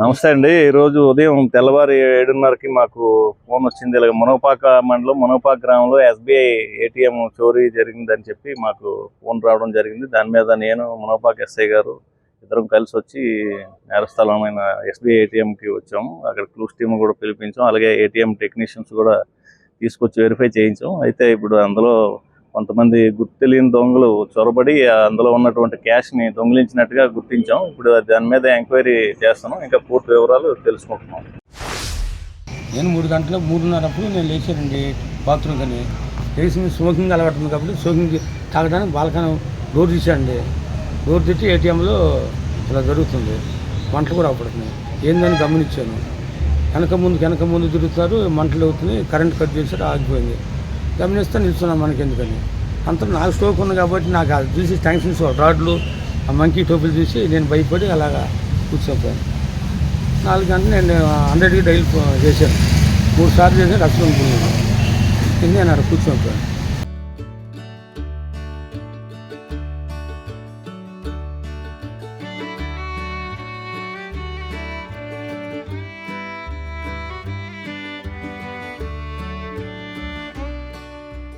నమస్తే అండి. ఈరోజు ఉదయం తెల్లవారి 7:30కి మాకు ఫోన్ వచ్చింది. ఇలాగ మునగపాక మండలం మునగపాక గ్రామంలో ఎస్బీఐ ఏటీఎం చోరీ జరిగిందని చెప్పి మాకు ఫోన్ రావడం జరిగింది. దాని మీద నేను మునగపాక ఎస్ఐ గారు ఇద్దరం కలిసి వచ్చి నేరస్థలమైన ఎస్బీఐ ఏటీఎంకి వచ్చాము. అక్కడ క్లూస్ టీమ్ కూడా పిలిపించాం. అలాగే ఏటీఎం టెక్నీషియన్స్ కూడా తీసుకొచ్చి వెరిఫై చేయించాం. అయితే ఇప్పుడు అందులో కొంతమంది గుర్తు తెలియని దొంగలు చొరబడి అందులో ఉన్నటువంటి క్యాష్ని దొంగిలించినట్టుగా గుర్తించాం. ఇప్పుడు దాని మీద ఎంక్వైరీ చేస్తున్నాం. ఇంకా పూర్తి వివరాలు తెలుసుకుంటున్నాం. నేను 3 గంటల 3:30 నేను లేచానండి బాత్రూమ్ కానీ. లేచి స్మోకింగ్ అలవాటుంది కాబట్టి స్మోకింగ్ తాగడానికి బాల్కనీ డోర్ తీసానండి. డోర్ తెచ్చి ఏటీఎంలో ఇలా జరుగుతుంది, మంటలు కూడా అవపడుతున్నాయి. ఏందని గమనించాను. వెనక ముందు తిరుగుతారు, మంటలు అవుతున్నాయి, కరెంట్ కట్ చేశారు, ఆగిపోయింది. గమనిస్తే నిల్చున్నాను మనకెందుకని. అంతా నాకు స్టోక్ ఉంది కాబట్టి నాకు అది చూసి టెన్షన్స్ రాడ్లు ఆ మంకీ టోపీలు చూసి నేను భయపడి అలాగా కూర్చోపోయాను. 4 గంటలు నేను 100కి డైల్ చేశాను. 3 సార్లు చేసి రక్షణ నేను అక్కడ కూర్చోపోయాను.